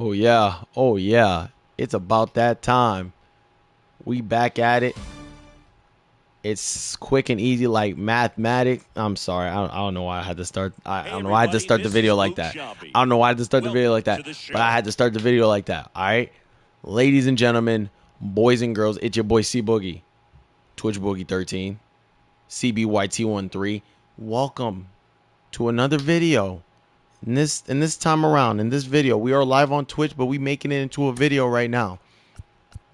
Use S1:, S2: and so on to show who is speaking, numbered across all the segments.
S1: Oh yeah, oh yeah. It's about that time. We back at it. It's quick and easy like mathematic. I'm sorry. I don't know why I had to start. I don't know why I had to start the video like that. I don't know why I had to start the video like that. But I had to start the video like that. All right. Ladies and gentlemen, boys and girls, it's your boy C Boogie. Twitch Boogie 13. CBYT13. Welcome to another video. In this time around, in this video, we are live on Twitch, but we making it into a video right now.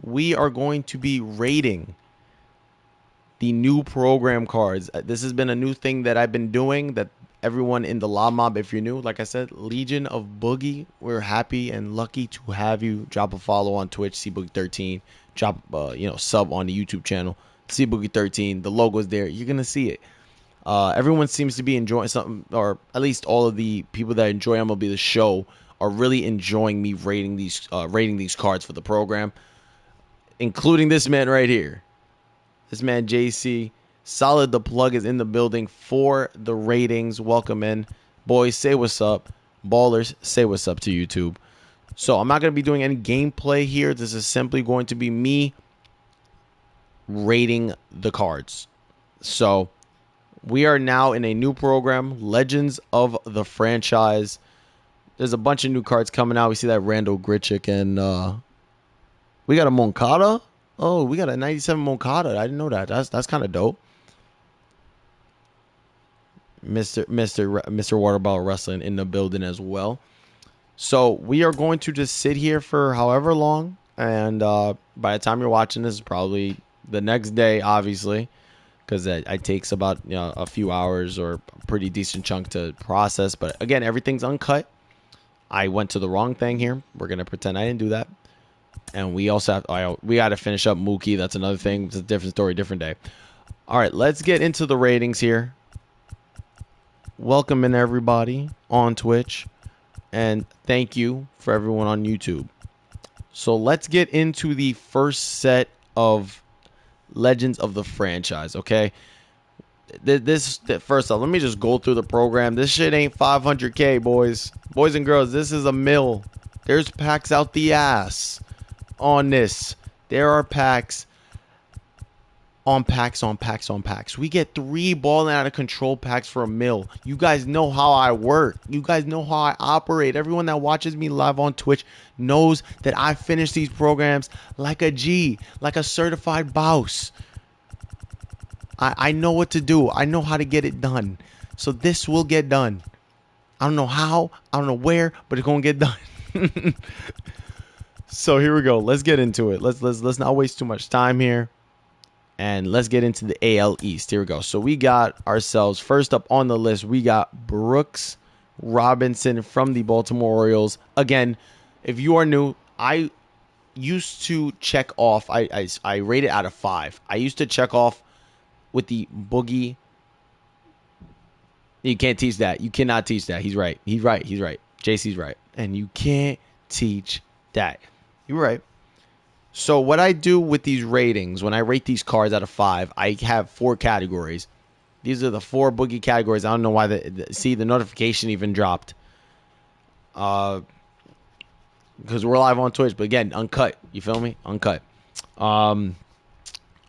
S1: We are going to be rating the new program cards. This has been a new thing that I've been doing, that everyone in the L.O.B Mob, if you're new, like I said, Legion of Boogie, we're happy and lucky to have you. Drop a follow on Twitch, CBoogie13. Drop sub on the YouTube channel, CBoogie13. The logo's there. You're gonna see it. Everyone seems to be enjoying something, or at least all of the people that enjoy MLB The Show are really enjoying me rating these cards for the program, including this man right here. This man JC Solid the Plug is in the building for the ratings. Welcome in. Boys, say what's up. Ballers, say what's up to YouTube. So I'm not going to be doing any gameplay here. This is simply going to be me rating the cards. So we are now in a new program, Legends of the Franchise. There's a bunch of new cards coming out. We see that Randall Grichuk and we got a Moncada. Oh, we got a 97 Moncada. I didn't know that. That's kind of dope. Mr. Water Bottle Wrestling in the building as well. So we are going to just sit here for however long, and by the time you're watching this, is probably the next day, obviously, because it takes about a few hours or a pretty decent chunk to process. But again, everything's uncut. I went to the wrong thing here. We're gonna pretend I didn't do that. And we also we got to finish up Mookie. That's another thing. It's a different story, different day. All right, let's get into the ratings here. Welcome in everybody on Twitch, and thank you for everyone on YouTube. So let's get into the first set of Legends of the Franchise. Okay, first off, let me just go through the program. This shit ain't 500K, boys and girls. This is a mill. There's packs out the ass on this. There are packs on packs on packs on packs. We get 3 balling out of control packs for a mill. You guys know how I work. You guys know how I operate. Everyone that watches me live on Twitch knows that I finish these programs like a G, like a certified boss. I know what to do. I know how to get it done. So this will get done. I don't know how, I don't know where, but it's gonna get done. So here we go. Let's get into it. Let's not waste too much time here. And let's get into the AL East. Here we go. So we got ourselves, first up on the list, we got Brooks Robinson from the Baltimore Orioles. Again, if you are new, I used to check off. I rate it out of 5. I used to check off with the Boogie. You can't teach that. You cannot teach that. He's right. He's right. He's right. JC's right. And you can't teach that. You're right. So what I do with these ratings, when I rate these cards out of 5, I have 4 categories. These are the 4 Boogie categories. I don't know why the notification even dropped. Because we're live on Twitch, but again, uncut. You feel me? Uncut. I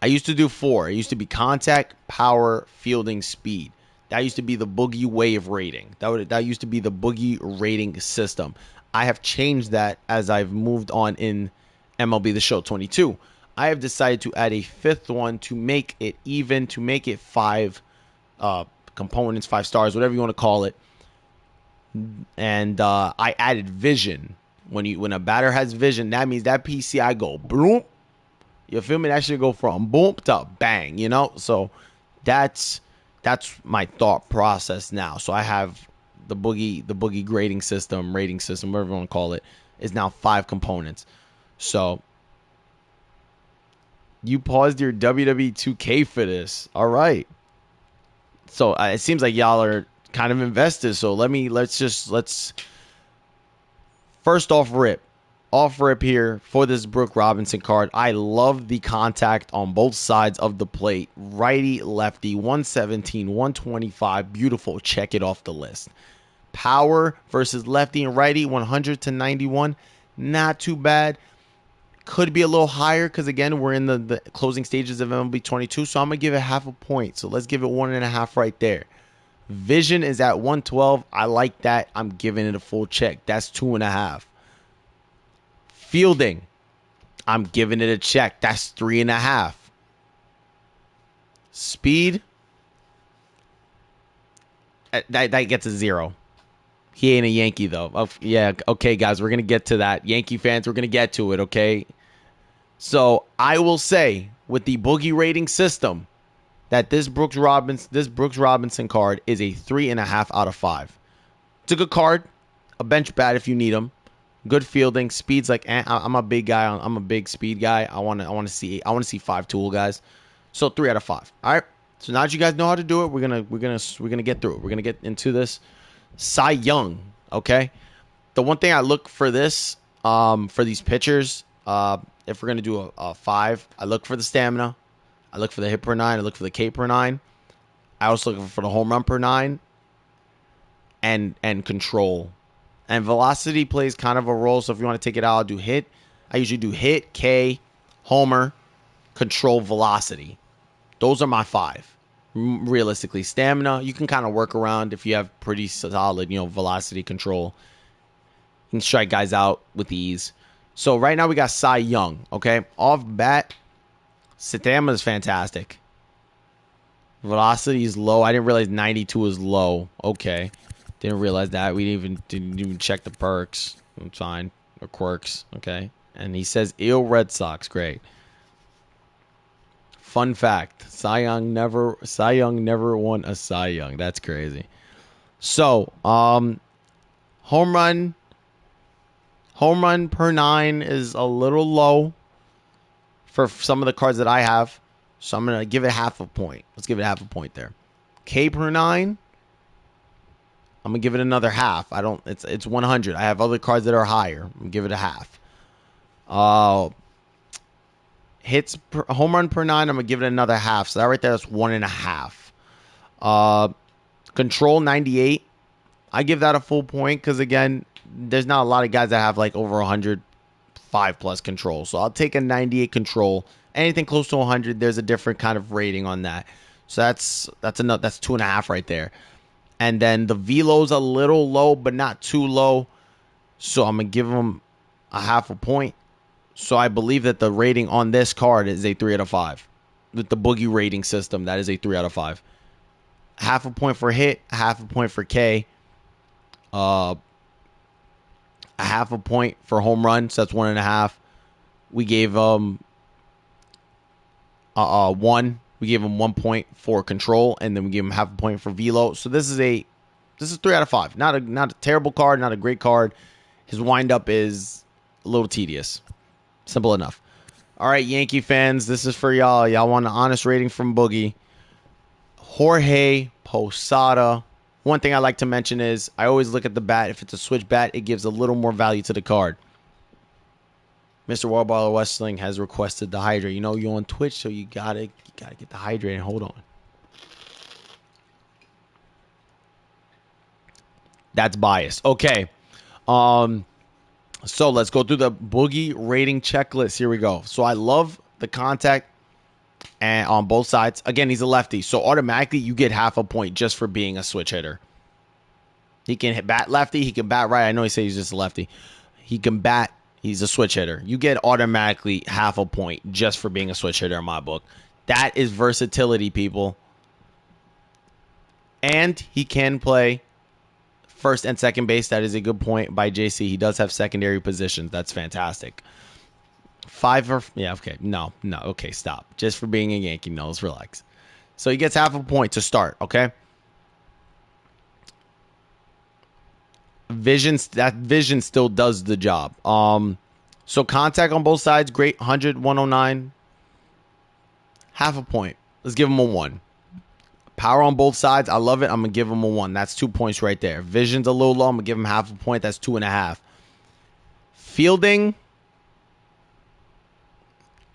S1: used to do 4. It used to be contact, power, fielding, speed. That used to be the Boogie way of rating. That used to be the Boogie rating system. I have changed that as I've moved on in MLB The Show 22. I have decided to add a 5th one to make it even, to make it 5 components, 5 stars, whatever you want to call it. And I added vision. When a batter has vision, that means that PCI go boom. You feel me? That should go from boom to bang, So that's my thought process now. So I have the Boogie grading system, rating system, whatever you want to call it, is now 5 components. So you paused your WWE 2K for this. All right. So it seems like y'all are kind of invested. So let's first off rip here for this Brooke Robinson card. I love the contact on both sides of the plate. Righty, lefty, 117, 125. Beautiful. Check it off the list. Power versus lefty and righty, 100 to 91. not too bad. Could be a little higher because, again, we're in the closing stages of MLB 22. So I'm going to give it half a point. So let's give it 1.5 right there. Vision is at 112. I like that. I'm giving it a full check. That's 2.5. Fielding, I'm giving it a check. That's 3.5. Speed, that gets a 0. He ain't a Yankee, though. Oh, yeah, okay, guys, we're going to get to that. Yankee fans, we're going to get to it, okay? So I will say, with the Boogie rating system, that this Brooks Robinson card is a 3.5 out of 5. It's a good card, a bench bat if you need him. Good fielding, speed's like I'm a big guy. I'm a big speed guy. I want to see 5 tool guys. So 3 out of 5. All right. So now that you guys know how to do it, we're gonna get through it. We're gonna get into this. Cy Young. Okay. The one thing I look for this for these pitchers, if we're gonna do a 5, I look for the stamina. I look for the hit per 9. I look for the K per 9. I also look for the home run per 9 and control. And velocity plays kind of a role. So if you want to take it out, I'll do hit. I usually do hit, K, homer, control, velocity. Those are my 5. Realistically, stamina, you can kind of work around if you have pretty solid, velocity control. You can strike guys out with ease. So right now we got Cy Young, okay? Off bat, stamina is fantastic. Velocity is low. I didn't realize 92 is low. Okay. Didn't realize that. We didn't even check the perks. It's fine. Or quirks. Okay. And he says ill Red Sox. Great. Fun fact. Cy Young never won a Cy Young. That's crazy. So, home run per 9 is a little low for some of the cards that I have. So I'm going to give it half a point. Let's give it half a point there. K per 9. I'm going to give it another half. It's 100. I have other cards that are higher. I'm going to give it a half. Home run per 9, I'm going to give it another half. So that right there is 1.5. Control 98. I give that a full point because, again, there's not a lot of guys that have like over 105 plus control. So I'll take a 98 control. Anything close to 100, there's a different kind of rating on that. So that's 2.5 right there. And then the velo's a little low, but not too low. So I'm going to give him a half a point. So I believe that the rating on this card is a 3 out of 5. With the Boogie rating system, that is a 3 out of 5. Half a point for hit, a half a point for K. A half a point for home run, so that's 1.5. We gave 1. We gave him 1 point for control, and then we gave him half a point for velo. So this is 3 out of 5. Not a terrible card, not a great card. His windup is a little tedious. Simple enough. All right, Yankee fans, this is for y'all. Y'all want an honest rating from Boogie. Jorge Posada. One thing I like to mention is I always look at the bat. If it's a switch bat, it gives a little more value to the card. Mr. Warballer Wrestling has requested the hydrate. You know you're on Twitch, so you gotta get the hydrate and hold on. That's biased. Okay. So let's go through the Boogie rating checklist. Here we go. So I love the contact and on both sides. Again, he's a lefty, so automatically you get half a point just for being a switch hitter. He can bat lefty. He can bat right. I know he says he's just a lefty. He can bat. He's a switch hitter. You get automatically half a point just for being a switch hitter in my book. That is versatility, people. And he can play first and second base. That is a good point by JC. He does have secondary positions. That's fantastic. Okay, stop. Just for being a Yankee. No, let's relax. So he gets half a point to start, okay? Vision still does the job. So contact on both sides, great. 100, 109. Half a point. Let's give him a 1. Power on both sides, I love it. I'm going to give him a 1. That's 2 points right there. Vision's a little low. I'm going to give him half a point. That's 2.5. Fielding,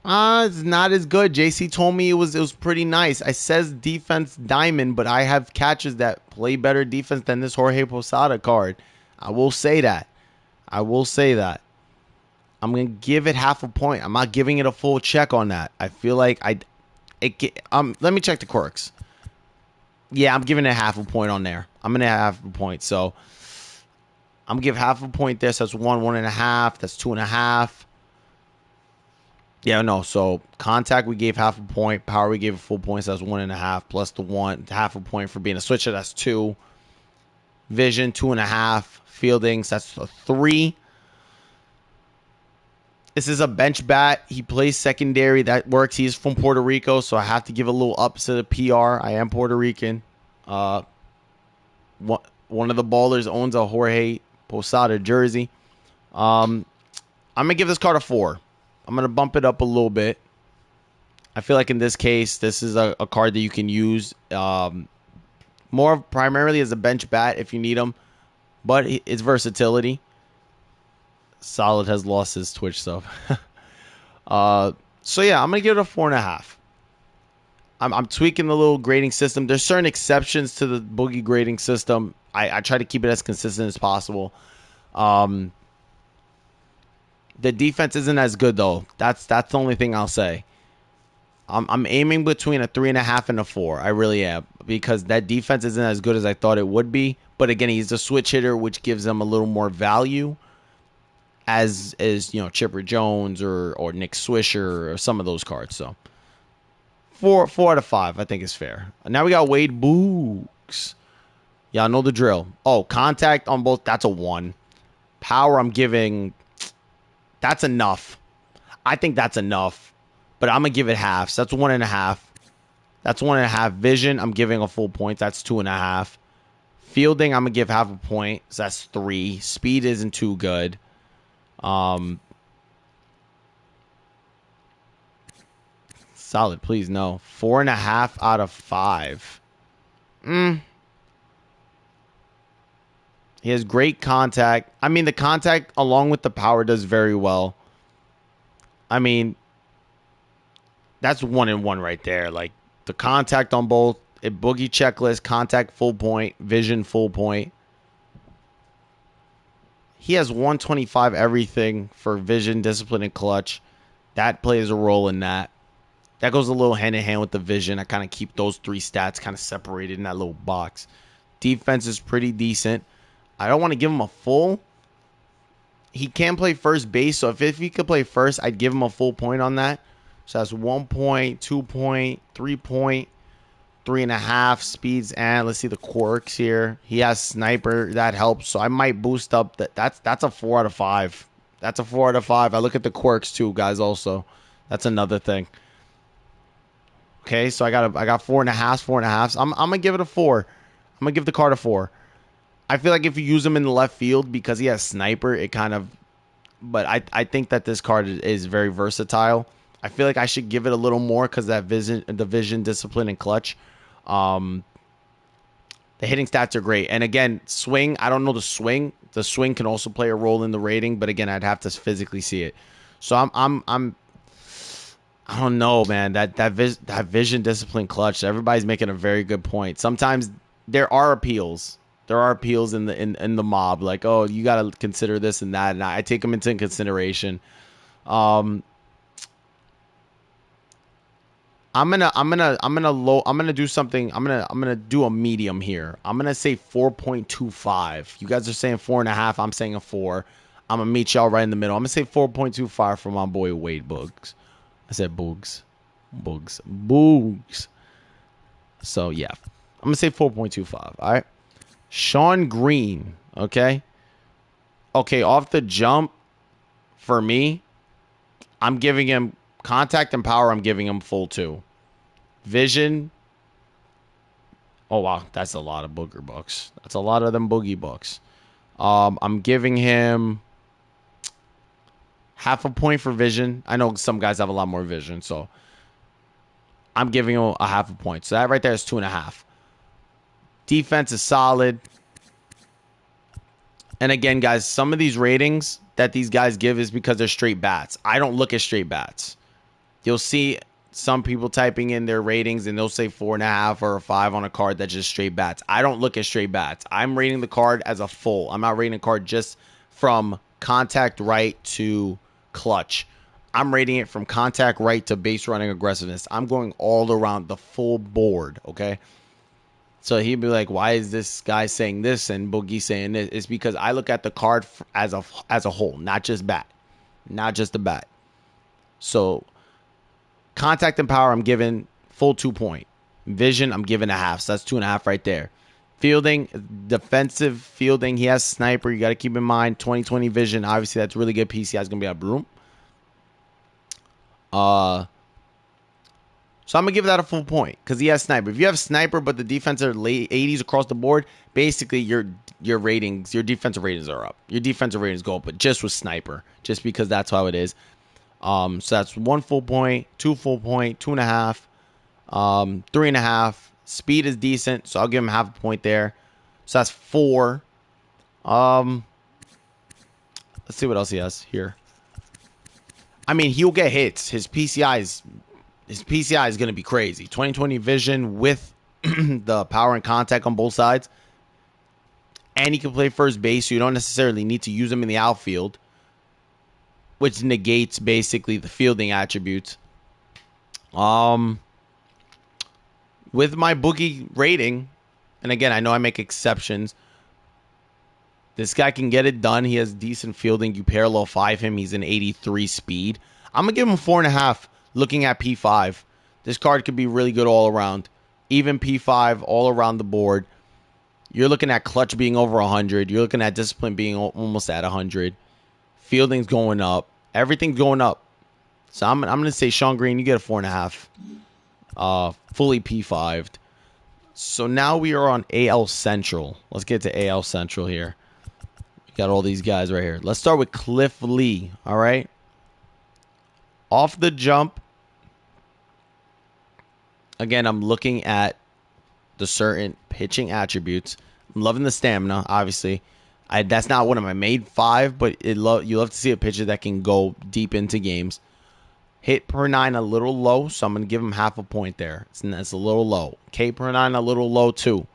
S1: it's not as good. JC told me it was pretty nice. I says defense diamond, but I have catchers that play better defense than this Jorge Posada card. I will say that. I'm gonna give it half a point. I'm not giving it a full check on that. I feel like let me check the quirks. Yeah, I'm giving it half a point on there. I'm gonna have half a point. So I'm gonna give half a point there. So that's 1.5. That's 2.5. Yeah, no. So contact we gave half a point. Power we gave a full point. So that's 1.5 plus the half a point for being a switcher. That's 2. Vision 2.5. Fielding. So that's a 3. This is a bench bat. He plays secondary. That works. He's from Puerto Rico, so I have to give a little up to the PR. I am Puerto Rican. One of the ballers owns a Jorge Posada jersey. I'm going to give this card a 4. I'm going to bump it up a little bit. I feel like in this case, this is a card that you can use more primarily as a bench bat if you need them, but it's versatility. Solid has lost his Twitch stuff. So yeah, I'm gonna give it a 4.5. I'm tweaking the little grading system. There's certain exceptions to the Boogie grading system. I try to keep it as consistent as possible. The defense isn't as good though. That's the only thing I'll say. I'm aiming between a 3.5 and a 4. I really am, because that defense isn't as good as I thought it would be. But again, he's a switch hitter, which gives him a little more value. As Chipper Jones or Nick Swisher or some of those cards. So 4 out of 5 I think is fair. Now we got Wade Boogs. Y'all know the drill. Oh, contact on both, that's a 1. Power I'm giving, that's enough. I think that's enough. But I'm going to give it half. So that's 1.5. That's 1.5. Vision, I'm giving a full point. That's 2.5. Fielding, I'm going to give half a point. So that's 3. Speed isn't too good. Solid, please, no. 4.5 out of 5. He has great contact. I mean, the contact along with the power does very well. I mean, that's 1-1 right there. Like, the contact on both, a Boogie checklist, contact full point, vision full point. He has 125 everything for vision, discipline, and clutch. That plays a role in that. That goes a little hand in hand with the vision. I kind of keep those 3 stats kind of separated in that little box. Defense is pretty decent. I don't want to give him a full. He can play first base, so if he could play first, I'd give him a full point on that. So that's 1 point, 2 point, 3 point, 3.5 speeds, and let's see the quirks here. He has sniper, that helps. So I might boost up that. That's a 4 out of 5. That's a 4 out of 5. I look at the quirks too, guys. Also, that's another thing. Okay, so I got 4.5, 4.5. I'm gonna give it a 4. I'm gonna give the card a 4. I feel like if you use him in the left field because he has sniper, it kind of. But I think that this card is very versatile. I feel like I should give it a little more because that vision, discipline, and clutch. The hitting stats are great. And again, swing, I don't know the swing. The swing can also play a role in the rating, but again, I'd have to physically see it. So I don't know, man. That vision, discipline, clutch. Everybody's making a very good point. Sometimes there are appeals. There are appeals in the mob, like, oh, you got to consider this and that, and I take them into consideration. I'm gonna do something. I'm gonna do a medium here. I'm gonna say 4.25. You guys are saying 4.5. I'm saying a 4. I'm gonna meet y'all right in the middle. I'm gonna say 4.25 for my boy Wade Boogs. I said Boogs. So yeah, I'm gonna say 4.25. All right. Sean Green. Okay. Off the jump, for me, I'm giving him contact and power. I'm giving him full 2. Vision. Oh wow, that's a lot of booger bucks. That's a lot of them boogie bucks. I'm giving him half a point for vision. I know some guys have a lot more vision, so I'm giving him a half a point. So that right there is 2.5. Defense is solid. And again, guys, some of these ratings that these guys give is because they're straight bats. I don't look at straight bats. You'll see some people typing in their ratings and they'll say 4.5 or a 5 on a card that's just straight bats. I don't look at straight bats. I'm rating the card as a full. I'm not rating the card just from contact right to clutch. I'm rating it from contact right to base running aggressiveness. I'm going all around the full board, okay? So he'd be like, why is this guy saying this and Boogie saying this? It's because I look at the card as a whole, not just bat. Not just the bat. So contact and power, I'm giving full 2 point. Vision, I'm giving a half. So that's 2.5 right there. Fielding, defensive fielding. He has sniper. You got to keep in mind 20/20 vision. Obviously, that's really good. PCI is going to be a broom. So I'm going to give that a full point because he has sniper. If you have sniper but the defense are late 80s across the board, basically your ratings, your defensive ratings are up. Your defensive ratings go up, but just with sniper, just because that's how it is. So that's 1 full point, 2 full point, 2.5, 3.5. Speed is decent, so I'll give him half a point there. So that's 4. Let's see what else he has here. I mean, he'll get hits. His PCI is going to be crazy. 20/20 vision with the power and contact on both sides. And he can play first base, so you don't necessarily need to use him in the outfield, which negates basically the fielding attributes. With my Boogie rating, and again, I know I make exceptions, this guy can get it done. He has decent fielding. You parallel 5 him. He's an 83 speed. I'm going to give him 4.5 looking at P5. This card could be really good all around. Even P5 all around the board. You're looking at clutch being over 100. You're looking at discipline being almost at 100. Fielding's going up. Everything's going up. So I'm going to say Sean Green, you get a 4.5. Fully P5'd. So now we are on AL Central. Let's get to AL Central here. We got all these guys right here. Let's start with Cliff Lee. All right. Off the jump. Again, I'm looking at the certain pitching attributes. I'm loving the stamina, obviously. That's not one of my main 5, but you love to see a pitcher that can go deep into games. Hit per 9 a little low, so I'm going to give him half a point there. That's a little low. K per 9 a little low too.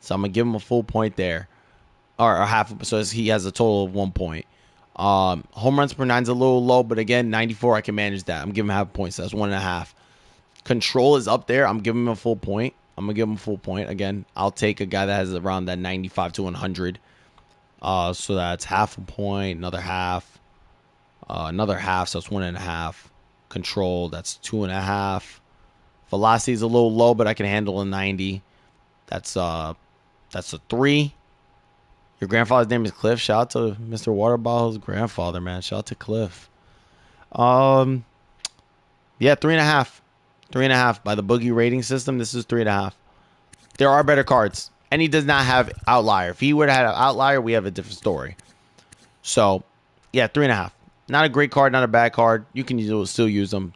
S1: So I'm going to give him a full point there. Or half, so he has a total of 1 point. Home runs per 9 is a little low, but again, 94, I can manage that. I'm giving half a point, so that's 1.5. Control is up there. I'm giving him a full point. I'm going to give him a full point. Again, I'll take a guy that has around that 95 to 100. So that's half a point, another half, so it's 1.5. Control, that's 2.5. Velocity is a little low, but I can handle a 90. That's a 3. Your grandfather's name is Cliff. Shout out to Mr. Waterbottle's grandfather, man. Shout out to Cliff. Yeah, 3.5. 3.5 by the Boogie rating system. This is 3.5. There are better cards, and he does not have Outlier. If he would have had an Outlier, we have a different story. So, yeah, 3.5. Not a great card, not a bad card. You can still use them.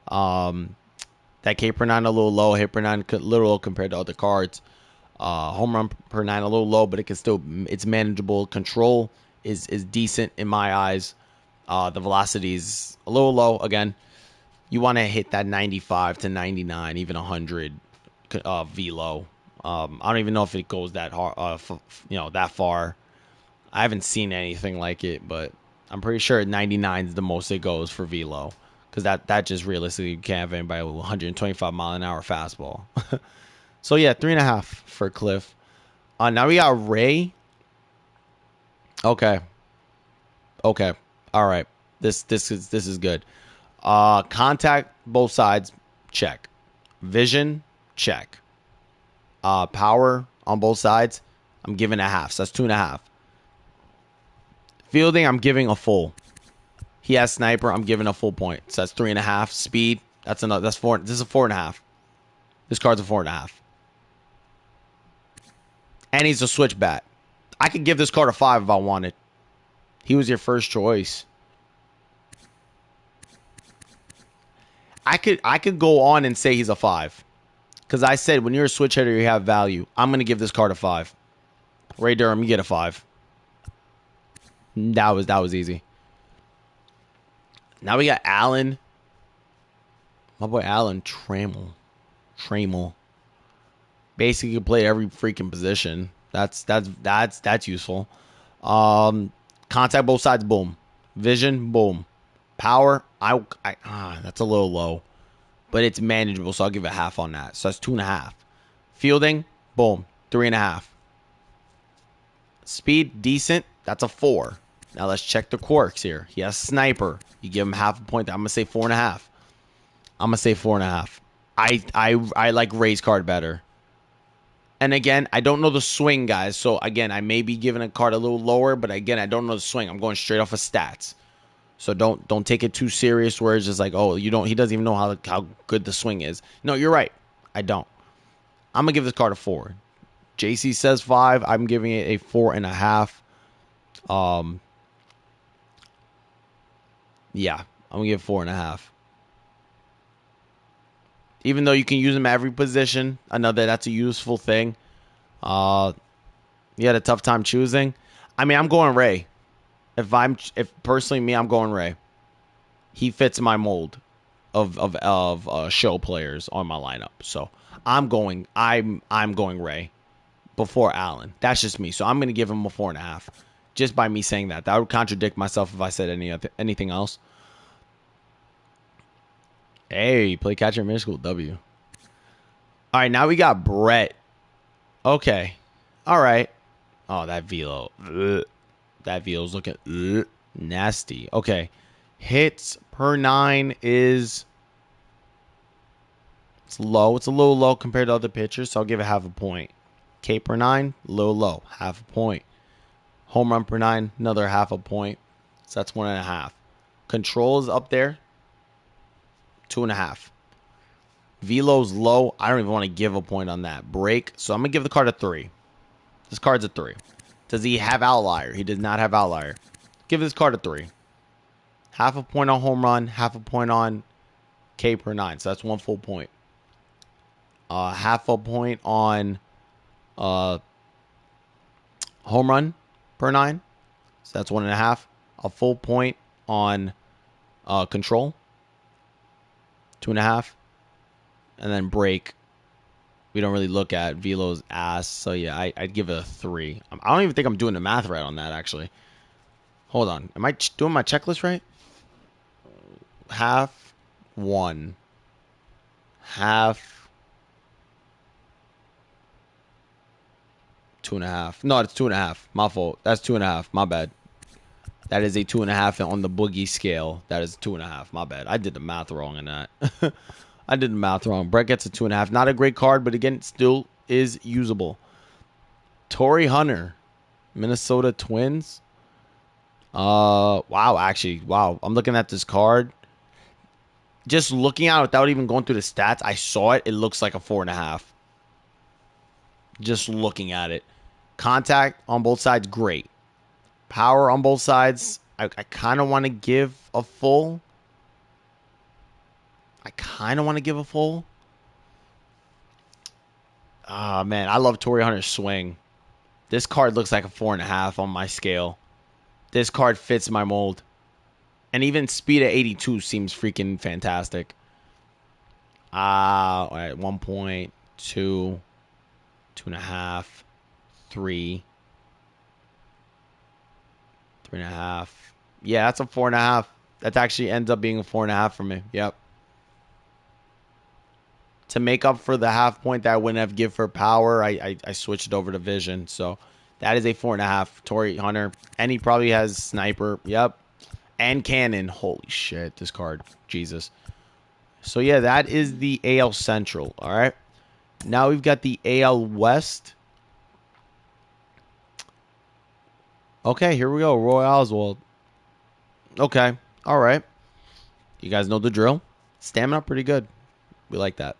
S1: That K per 9 a little low, hit per 9 a little low compared to other cards. Home run per 9 a little low, but it's manageable. Control is decent in my eyes. The velocity is a little low. Again, you want to hit that 95 to 99, even 100 velo. I don't even know if it goes that hard, that far. I haven't seen anything like it, but I'm pretty sure 99 is the most it goes for velo, because that just realistically you can't have anybody with 125 mile an hour fastball. So yeah, 3.5 for Cliff. Now we got Ray. Okay. All right. This is good. Contact both sides, check. Vision, check. Power on both sides, I'm giving a half. So that's 2.5. Fielding, I'm giving a full. He has sniper, I'm giving a full point. So that's 3.5. Speed, that's 4. This is a 4.5. This card's a 4.5. And he's a switch bat. I could give this card a 5 if I wanted. He was your first choice. I could go on and say he's a 5. Because I said when you're a switch hitter, you have value. I'm going to give this card a 5. Ray Durham, you get a 5. That was easy. Now we got Alan. My boy Alan Trammell. Basically, you can play every freaking position. That's useful. Contact both sides, boom. Vision, boom. Power, that's a little low, but it's manageable, so I'll give it half on that. So that's 2.5. Fielding, boom, 3.5. Speed, decent. That's a 4. Now let's check the quirks here. He has sniper. You give him half a point. I'm gonna say 4.5. I'm gonna say 4.5. I like Ray's card better. And again, I don't know the swing, guys. So again, I may be giving a card a little lower, but again, I don't know the swing. I'm going straight off of stats. So don't take it too serious where it's just like, oh, you don't. He doesn't even know how good the swing is. No, you're right. I don't. I'm gonna give this card a 4. JC says 5. I'm giving it a 4.5. Yeah, I'm gonna give it 4.5. Even though you can use him at every position, I know that's a useful thing. You had a tough time choosing. I mean, I'm going Ray. If personally me, I'm going Ray. He fits my mold of show players on my lineup. So I'm going Ray before Allen. That's just me. So I'm gonna give him a 4.5. Just by me saying that. That would contradict myself if I said anything else. Hey, play catcher in middle school. W. All right, now we got Brett. Okay. All right. Oh, that velo. Ugh. That velo's looking nasty. Okay. Hits per 9 is... It's low. It's a little low compared to other pitchers, so I'll give it half a point. K per 9, a little low. Half a point. Home run per 9, another half a point. So that's 1.5. Control is up there. 2.5. Velo's low. I don't even want to give a point on that. Break. So I'm going to give the card a 3. This card's a 3. Does he have outlier? He does not have outlier. Give this card a 3. Half a point on home run. Half a point on K per 9. So that's 1 full point. Half a point on home run per 9. So that's 1.5. A full point on control. 2.5. And then break. We don't really look at velo's ass. So yeah, I'd give it a 3. I don't even think I'm doing the math right on that, actually. Hold on. Am I doing my checklist right? Half 1. Half 2.5. No, it's 2.5. My fault. That's 2.5. My bad. That is a 2.5 on the boogie scale. That is 2.5. My bad. I did the math wrong in that. I did the math wrong. Brett gets a 2.5. Not a great card, but again, still is usable. Torrey Hunter, Minnesota Twins. Wow, actually, wow. I'm looking at this card. Just looking at it without even going through the stats, I saw it. It looks like a 4.5. Just looking at it. Contact on both sides, great. Power on both sides, I kind of want to give a full. Ah, man, I love Torrey Hunter's swing. This card looks like a 4.5 on my scale. This card fits my mold. And even speed at 82 seems freaking fantastic. All right, 1.2, 2.5, 3, 3.5. Yeah, that's a 4.5. That actually ends up being a 4.5 for me. Yep. To make up for the half point that I wouldn't have give for power, I switched it over to vision. So that is a 4.5. Torrey Hunter. And he probably has sniper. Yep. And cannon. Holy shit, this card. Jesus. So yeah, that is the AL Central. All right. Now we've got the AL West. Okay, here we go. Roy Oswald. Okay. All right. You guys know the drill. Stamina pretty good. We like that.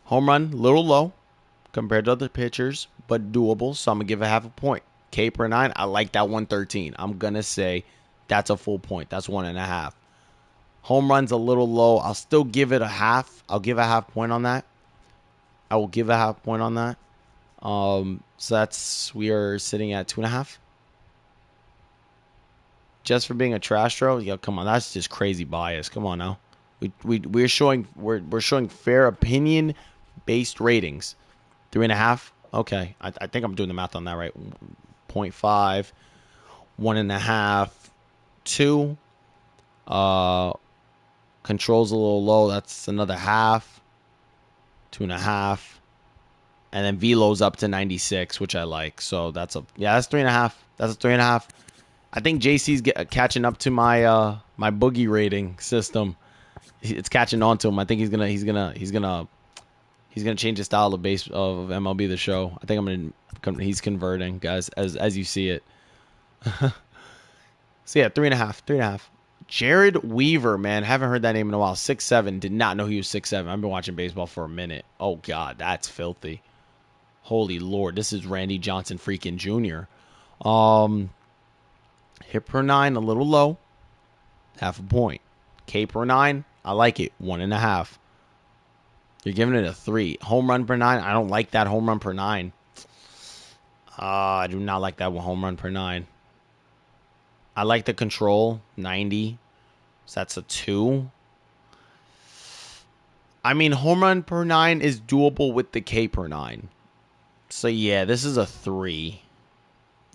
S1: Home run, a little low compared to other pitchers, but doable. So I'm going to give it half a point. K per 9, I like that 113. I'm going to say that's a full point. That's 1.5. Home run's a little low. I'll still give it a half. I'll give a half point on that. I will give a half point on that. So we are sitting at 2.5. Just for being a trash throw? Yo, come on. That's just crazy bias. Come on now. We're showing fair opinion based ratings. 3.5. Okay. I think I'm doing the math on that right. 0.5, 1.5, 2. Uh, Control's a little low. That's another half. 2.5. And then Velo's up to 96, which I like. So that's that's 3.5. That's a 3.5. I think JC's catching up to my boogie rating system. It's catching on to him. I think he's gonna change the style of base of MLB The Show. I think he's converting, guys, as you see it. So yeah, 3.5, 3.5. Jared Weaver, man, haven't heard that name in a while. 6'7", did not know he was 6'7". I've been watching baseball for a minute. Oh God, that's filthy. Holy Lord, this is Randy Johnson freaking Jr. Hit per 9 a little low, 0.5 point. K per 9, I like it, 1.5. You're giving it a 3. Home run per 9, I don't like that home run per 9. I do not like that home run per 9. I like the control, 90. So that's a 2. I mean, home run per 9 is doable with the K per 9. So yeah, this is a 3.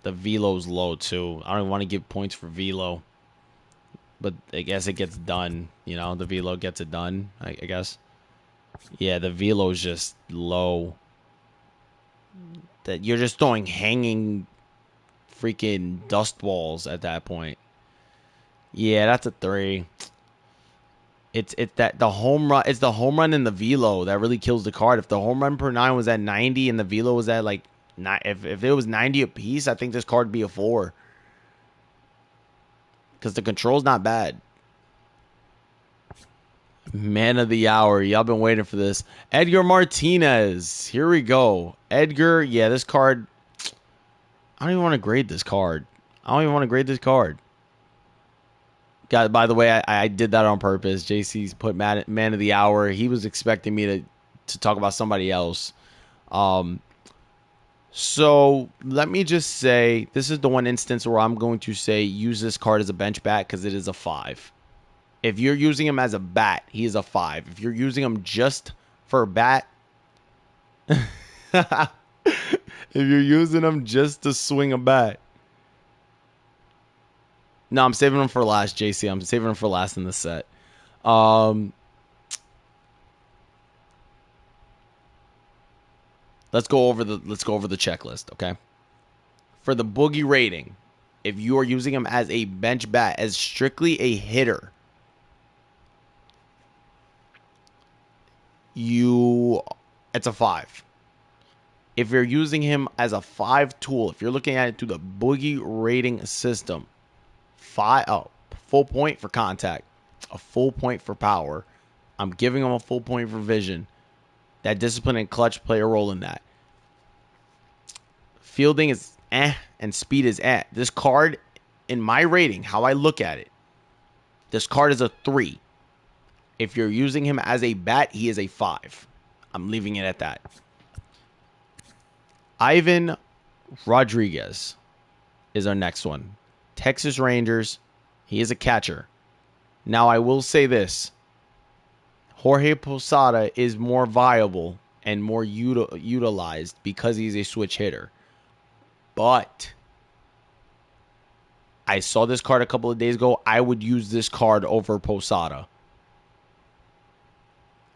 S1: The velo's low too. I don't want to give points for velo, but I guess it gets done. You know, the velo gets it done, I guess. Yeah, the velo's just low. That you're just throwing hanging freaking dust balls at that point. Yeah, that's a 3. It's that the home run. It's the home run and the velo that really kills the card. If the home run per 9 was at 90 and the velo was at like, if it was 90 apiece, I think this card would be a 4. Because the control's not bad. Man of the hour. Y'all been waiting for this. Edgar Martinez. Here we go. Edgar. Yeah, this card. I don't even want to grade this card. God, by the way, I did that on purpose. JC's put man of the hour. He was expecting me to talk about somebody else. So let me just say, this is the one instance where I'm going to say use this card as a bench bat because it is a 5. If you're using him as a bat, he is a 5. If you're using him just for a bat, if you're using him just to swing a bat. No, I'm saving him for last, JC. I'm saving him for last in the set. Let's go over the checklist, okay? For the boogie rating, if you are using him as a bench bat, as strictly a hitter, it's a 5. If you're using him as a 5 tool, if you're looking at it through the boogie rating system, full point for contact, a full point for power. I'm giving him a full point for vision. That discipline and clutch play a role in that. Fielding is and speed is . This card, in my rating, how I look at it, this card is a 3. If you're using him as a bat, he is a 5. I'm leaving it at that. Ivan Rodriguez is our next one. Texas Rangers. He is a catcher. Now, I will say this. Jorge Posada is more viable and more utilized because he's a switch hitter. But I saw this card a couple of days ago. I would use this card over Posada.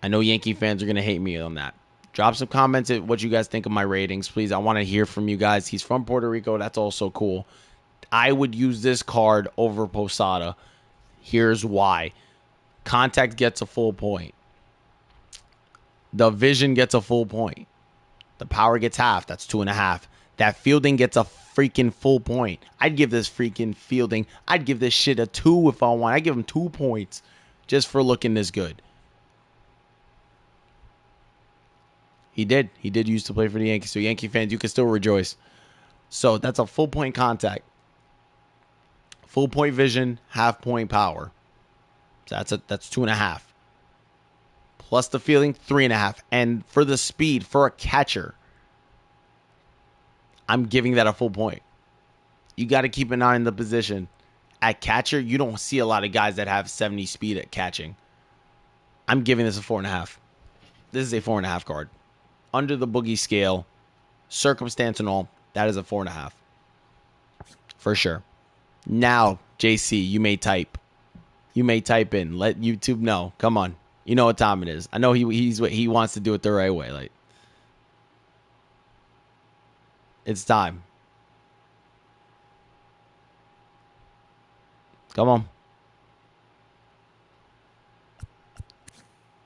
S1: I know Yankee fans are going to hate me on that. Drop some comments at what you guys think of my ratings, please. I want to hear from you guys. He's from Puerto Rico. That's also cool. I would use this card over Posada. Here's why. Contact gets a full point. The vision gets a full point. The power gets half. That's 2.5. That fielding gets a freaking full point. I'd give this freaking fielding, I'd give this shit a 2 if I want. I'd give him 2 points just for looking this good. He did. He did used to play for the Yankees. So Yankee fans, you can still rejoice. So that's a full point contact. Full point vision, half point power. So that's 2.5. Plus the fielding, 3.5. And for the speed, for a catcher, I'm giving that a full point. You got to keep an eye on the position. At catcher, you don't see a lot of guys that have 70 speed at catching. I'm giving this a 4.5. This is a 4.5 card. Under the boogie scale, circumstance and all, that is a 4.5. For sure. Now, JC, you may type. You may type in. Let YouTube know. Come on. You know what time it is. I know he wants to do it the right way. Like, it's time. Come on.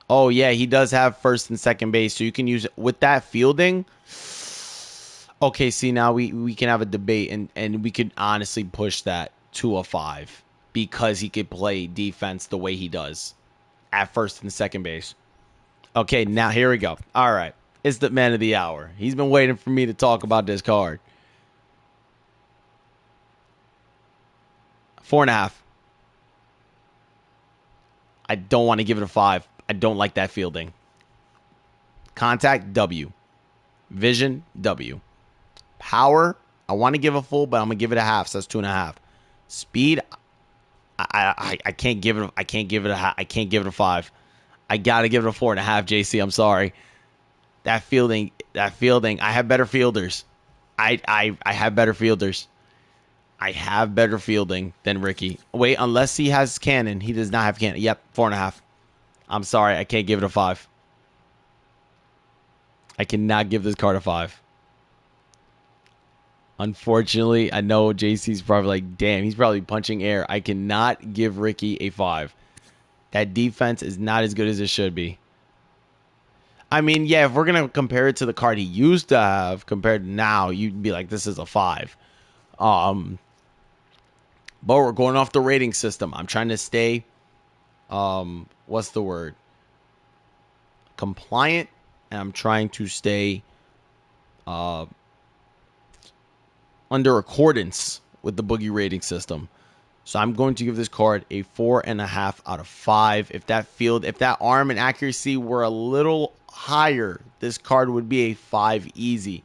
S1: Oh, yeah, he does have first and second base, so you can use it with that fielding. Okay, see, now we can have a debate, and we could honestly push that to a 5 because he could play defense the way he does at first and second base. Okay, now here we go. All right. It's the man of the hour. He's been waiting for me to talk about this card. 4.5. I don't want to give it a 5. I don't like that fielding. Contact, W. Vision, W. Power, I want to give a full, but I'm gonna give it a half, so that's 2.5. Speed, I can't give it. I can't give it a. I can't give it a 5. I gotta give it a 4.5. JC, I'm sorry. That fielding. I have better fielders. I have better fielders. I have better fielding than Ricky. Wait, unless he has cannon, he does not have cannon. Yep, 4.5. I'm sorry, I can't give it a 5. I cannot give this card a 5. Unfortunately, I know JC's probably like, damn, he's probably punching air. I cannot give Ricky a 5. That defense is not as good as it should be. I mean, yeah, if we're going to compare it to the card he used to have compared to now, you'd be like, this is a 5. But we're going off the rating system. I'm trying to stay, what's the word? Compliant, and I'm trying to stay under accordance with the Boogie rating system. So I'm going to give this card a 4.5 out of 5. If that arm and accuracy were a little higher, this card would be a 5 easy.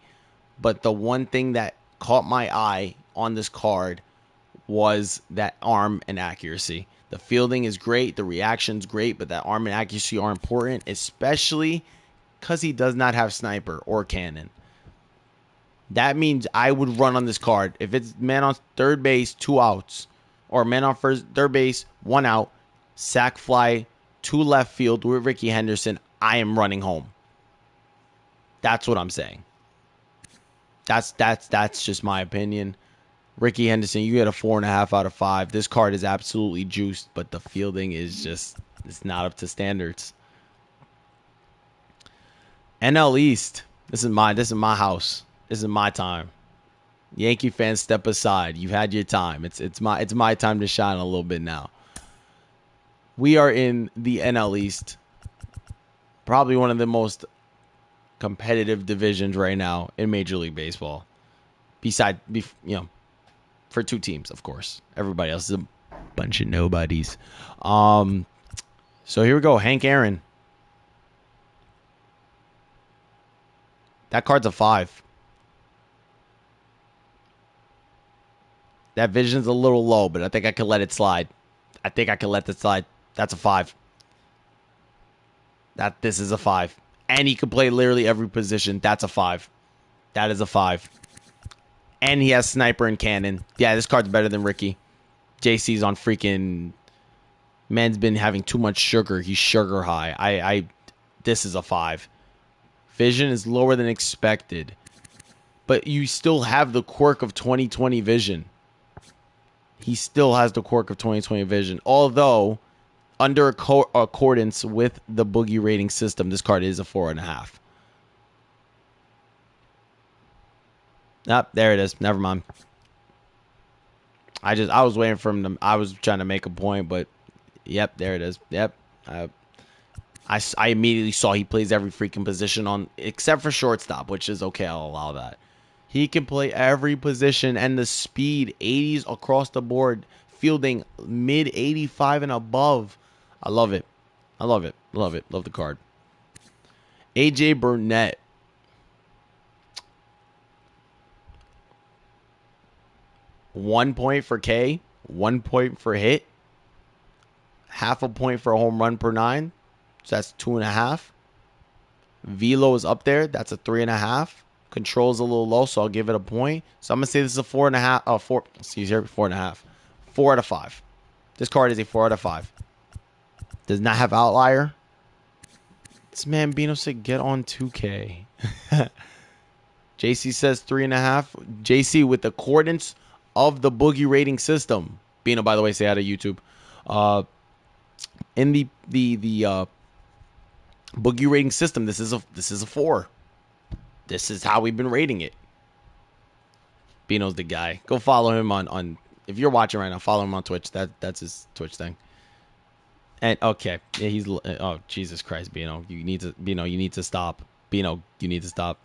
S1: But the one thing that caught my eye on this card was that arm and accuracy. The fielding is great, the reaction's great, but that arm and accuracy are important, especially because he does not have sniper or cannon. That means I would run on this card. If it's man on third base, 2 outs, or man on third base, 1 out, sac fly to left field with Ricky Henderson, I am running home. That's what I'm saying. That's just my opinion. Ricky Henderson, you get a 4.5 out of 5. This card is absolutely juiced, but the fielding is just, it's not up to standards. NL East. This is my house. This is my time. Yankee fans, step aside. You've had your time. It's my time to shine a little bit now. We are in the NL East. Probably one of the most competitive divisions right now in Major League Baseball. For 2 teams, of course. Everybody else is a bunch of nobodies. So here we go. Hank Aaron. That card's a 5. That vision's a little low, but I think I could let it slide. I think I could let it slide. That's a 5. This is a 5. And he can play literally every position. That's a 5. That is a 5. And he has sniper and cannon. Yeah, this card's better than Ricky. JC's on freaking... Man's been having too much sugar. He's sugar high. This is a 5. Vision is lower than expected. But you still have the quirk of 2020 vision. He still has the quirk of 2020 vision. Although, under accordance with the Boogie rating system, this card is a 4.5. There it is. Never mind. I was waiting for him to... I was trying to make a point, but... Yep, there it is. Yep. I immediately saw he plays every freaking position on... Except for shortstop, which is okay. I'll allow that. He can play every position, and the speed, 80s across the board, fielding mid 85 and above. I love it. I love it. Love it. Love the card. AJ Burnett. One point for K, 1 point for hit, half a point for a home run per 9. So that's 2.5. Velo is up there. That's a 3.5. Control's a little low, so I'll give it a point. So I'm gonna say this is a 4.5. 4.5. 4 out of 5. This card is a 4 out of 5. Does not have outlier. This man Bino said get on 2K. JC says 3.5. JC with the coordinates of the Boogie rating system. Bino, by the way, say hi to YouTube. In the Boogie rating system, this is a 4. This is how we've been rating it. Bino's the guy. Go follow him on if you're watching right now, follow him on Twitch. That's his Twitch thing. And okay, yeah, he's oh Jesus Christ, Bino, you need to stop. Bino, you need to stop.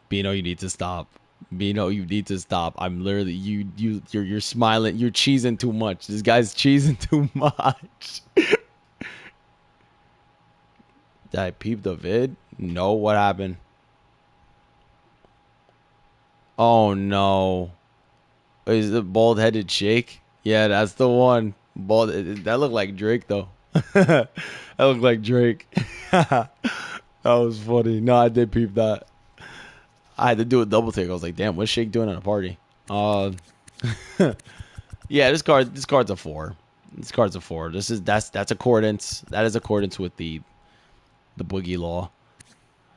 S1: Bino, you need to stop. Bino, you need to stop. I'm literally you're smiling. You're cheesing too much. This guy's cheesing too much. Did I peep the vid? No, what happened? Oh no. Is it bald-headed Shake? Yeah, that's the one. Bald. That looked like Drake though. That looked like Drake. That was funny. No, I did peep that. I had to do a double take. I was like, damn, what's Shake doing at a party? Yeah, this card's a 4. This card's a 4. That's accordance. That is accordance with the Boogie law.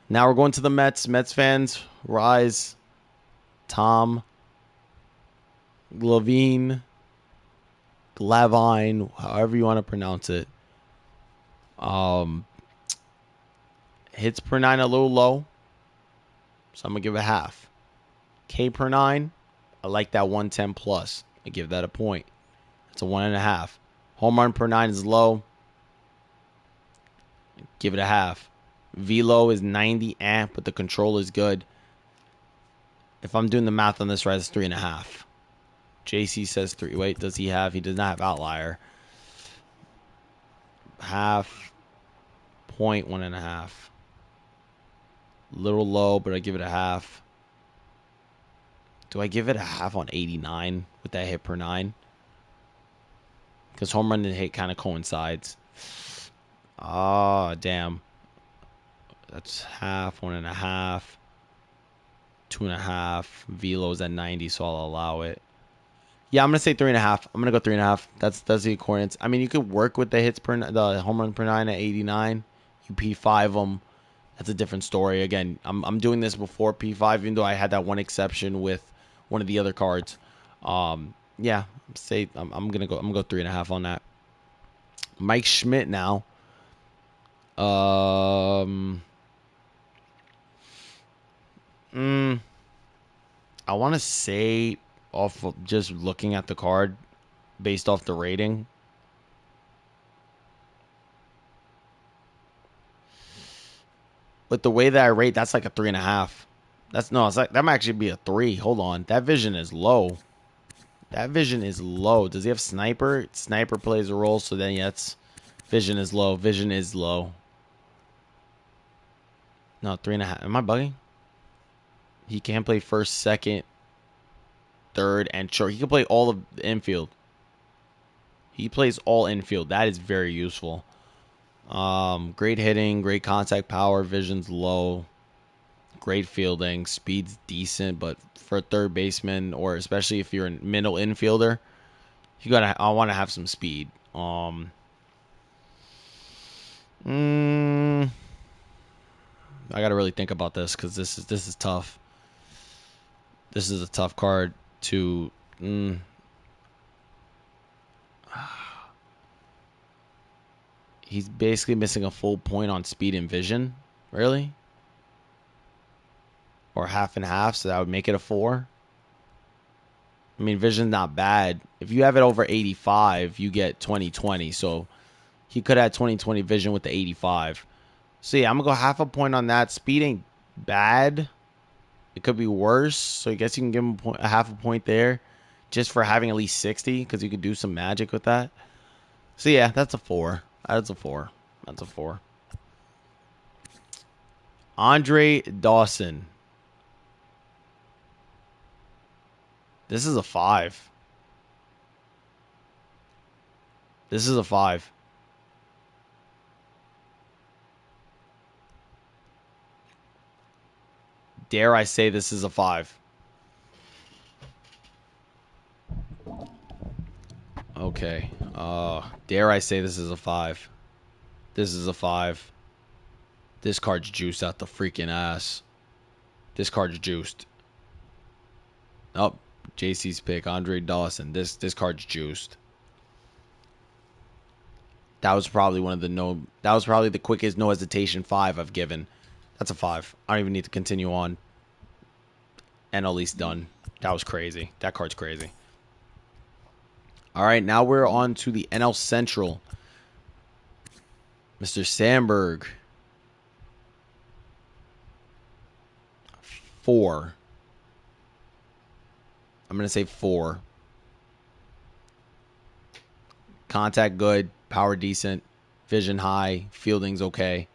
S1: Now we're going to the Mets. Mets fans, rise. Tom Glavine, however you want to pronounce it. Hits per 9 a little low, so I'm gonna give it half. K per 9, I like that 110 plus. I give that a point. It's a 1.5. Home run per 9 is low. Give it a half. Velo is 90 amp, but the control is good. If I'm doing the math on this right, it's 3.5. JC says 3. Wait, does he have? He does not have outlier. Half. Point 1.5. Little low, but I give it a half. Do I give it a half on 89 with that hit per 9? Because home run and hit kind of coincides. Ah, damn. That's half, 1.5, 2.5. Velo's at 90, so I'll allow it. Yeah, I'm gonna say 3.5. I'm gonna go 3.5. That's the accordance. I mean, you could work with the home run per 9 at 89. You P5 them. That's a different story. Again, I'm doing this before P5, even though I had that one exception with one of the other cards. Yeah, I'm gonna go 3.5 on that. Mike Schmidt now. I want to say, off of just looking at the card, based off the rating, with the way that I rate, that's like a 3.5. It's like that might actually be a 3. Hold on, that vision is low. That vision is low. Does he have sniper? Sniper plays a role, so then yeah, vision is low. Vision is low. No, 3.5. Am I bugging? He can play first, second, third, and short. He can play all of the infield. He plays all infield. That is very useful. Great hitting, great contact power, vision's low, great fielding, speed's decent, but for a third baseman, or especially if you're a middle infielder, I want to have some speed. I gotta really think about this because this is tough. This is a tough card to. He's basically missing a full point on speed and vision. Really? Or half and half, so that would make it a 4. I mean, vision's not bad. If you have it over 85, you get 20/20. So he could have 20/20 vision with the 85. So yeah, I'm going to go half a point on that. Speed ain't bad. It could be worse. So I guess you can give him a half a point there just for having at least 60 because you could do some magic with that. So yeah, that's a 4. That's a 4. That's a 4. Andre Dawson. This is a 5. This is a 5. Dare I say this is a 5? Okay. Dare I say this is a 5? This is a 5. This card's juiced out the freaking ass. This card's juiced. Oh, JC's pick, Andre Dawson. This card's juiced. That was probably that was probably the quickest no hesitation 5 I've given. That's a 5. I don't even need to continue on. NL East done. That was crazy. That card's crazy. All right, now we're on to the NL Central. Mr. Sandberg. 4. I'm going to say 4. Contact good. Power decent. Vision high. Fielding's okay.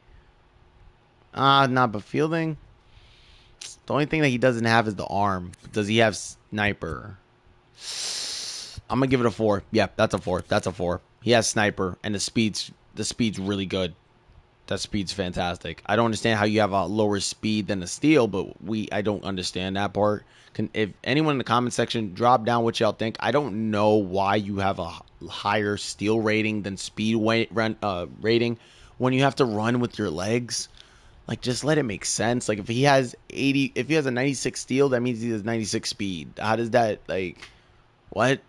S1: Not but fielding. The only thing that he doesn't have is the arm. Does he have sniper? I'm going to give it a 4. Yeah, that's a 4. That's a 4. He has sniper, and the speed's really good. That speed's fantastic. I don't understand how you have a lower speed than a steel, but I don't understand that part. If anyone in the comment section, drop down what y'all think. I don't know why you have a higher steel rating than speed rating when you have to run with your legs. Like, just let it make sense. Like, if he has a 96 steel, that means he has 96 speed. How does that, like, what?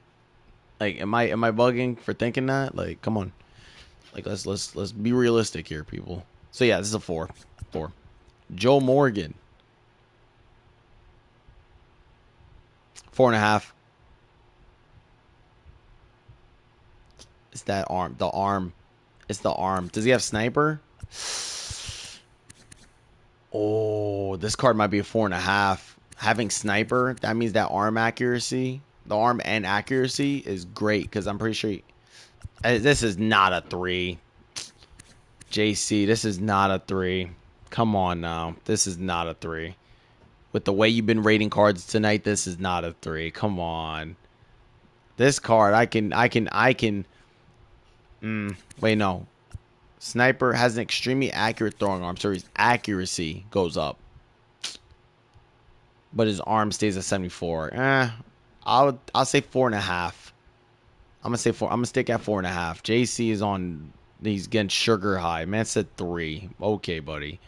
S1: Like, am I bugging for thinking that? Like, come on. Like, let's be realistic here, people. So yeah, this is a 4. 4. Joe Morgan. 4.5. It's that arm. The arm. It's the arm. Does he have sniper? Oh, this card might be a 4.5. Having sniper, that means that arm accuracy, the arm and accuracy is great, because I'm pretty sure this is not a 3. JC, this is not a 3. Come on now. This is not a 3. With the way you've been rating cards tonight, this is not a 3. Come on. This card, wait, no. Sniper has an extremely accurate throwing arm, so his accuracy goes up. But his arm stays at 74. I'll say 4.5. I'm gonna say 4. I'm gonna stick at 4.5. JC is on. He's getting sugar high. Man said 3. Okay, buddy.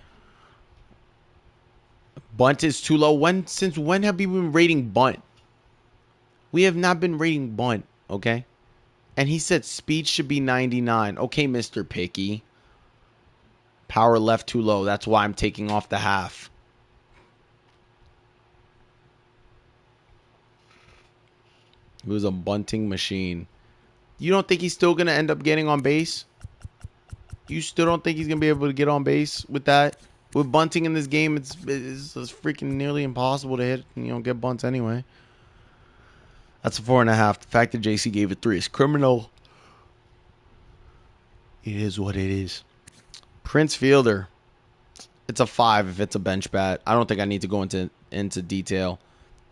S1: Bunt is too low. Since when have we been rating bunt? We have not been rating bunt. Okay. And he said speed should be 99. Okay, Mr. Picky. Power left too low. That's why I'm taking off the half. It was a bunting machine. You don't think he's still going to end up getting on base? You still don't think he's going to be able to get on base with that? With bunting in this game, it's freaking nearly impossible to hit. You don't get bunts anyway. That's a 4.5. The fact that JC gave it 3 is criminal. It is what it is. Prince Fielder. It's a 5 if it's a bench bat. I don't think I need to go into detail.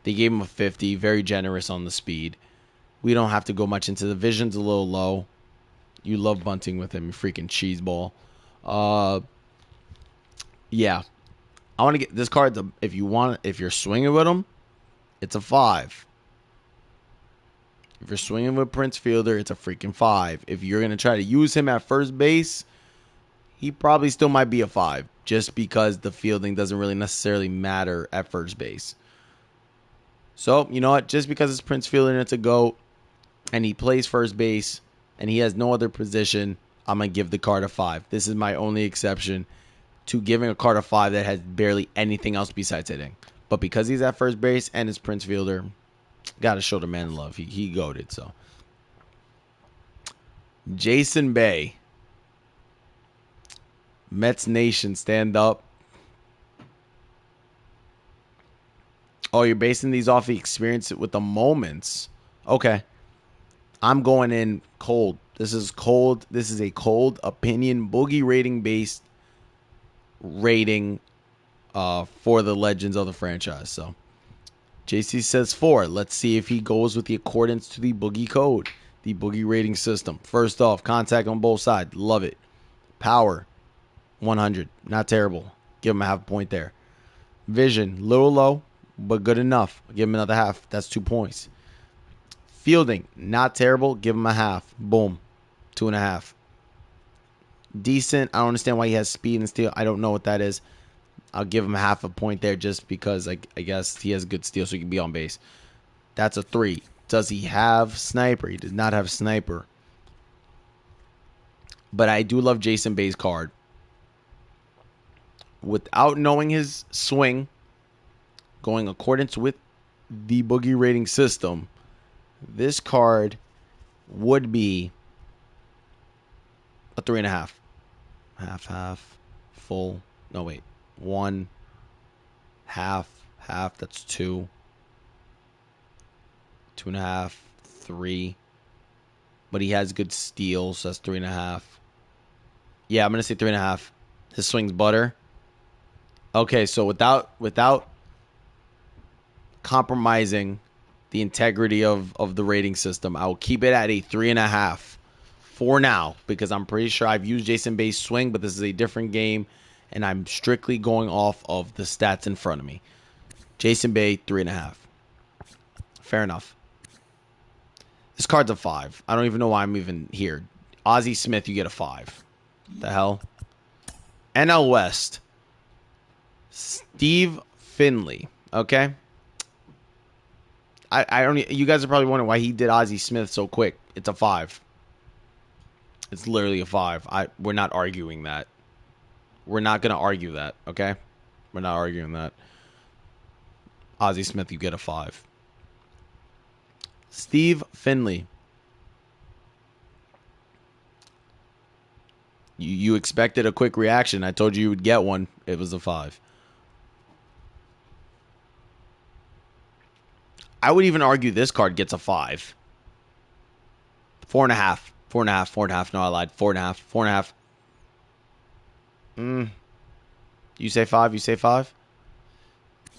S1: They gave him a 50. Very generous on the speed. We don't have to go much into the vision's a little low. You love bunting with him, you freaking cheeseball. Yeah. I want to get this card. If you're swinging with him, it's a 5. If you're swinging with Prince Fielder, it's a freaking 5. If you're going to try to use him at first base, he probably still might be a 5. Just because the fielding doesn't really necessarily matter at first base. So, you know what? Just because it's Prince Fielder and it's a GOAT, and he plays first base, and he has no other position, I'm going to give the card a 5. This is my only exception to giving a card a 5 that has barely anything else besides hitting. But because he's at first base and it's Prince Fielder, got to show the man love. He goated, so. Jason Bay. Mets Nation, stand up. Oh, you're basing these off the experience with the moments. Okay. I'm going in cold. This is cold. This is a cold opinion boogie rating based rating for the legends of the franchise. So JC says 4. Let's see if he goes with the accordance to the boogie code, the boogie rating system. First off, contact on both sides. Love it. Power, 100. Not terrible. Give him a half point there. Vision, little low, but good enough. Give him another half. That's 2 points. Fielding, not terrible. Give him a half. Boom. 2.5. Decent. I don't understand why he has speed and steal. I don't know what that is. I'll give him half a point there just because I guess he has good steal so he can be on base. That's a 3. Does he have sniper? He does not have sniper. But I do love Jason Bay's card. Without knowing his swing, going accordance with the boogie rating system, this card would be a 3.5. Half, full. No, wait. 1, half, that's 2. 2.5, 3. But he has good steal, so that's 3.5. Yeah, I'm gonna say 3.5. His swing's butter. Okay, so without compromising the integrity of the rating system, I will keep it at a 3.5 for now because I'm pretty sure I've used Jason Bay's swing, but this is a different game, and I'm strictly going off of the stats in front of me. Jason Bay 3.5. Fair enough. This card's a 5. I don't even know why I'm even here. Ozzie Smith, you get a 5. The hell? NL West. Steve Finley. Okay? I don't. You guys are probably wondering why he did Ozzie Smith so quick. It's a 5. It's literally a 5. We're not arguing that. We're not going to argue that, okay? We're not arguing that. Ozzie Smith, you get a 5. Steve Finley. You expected a quick reaction. I told you would get one. It was a 5. I would even argue this card gets a 5. 4.5. 4.5. 4.5. No, I lied. 4.5. 4.5. You say 5? You say 5?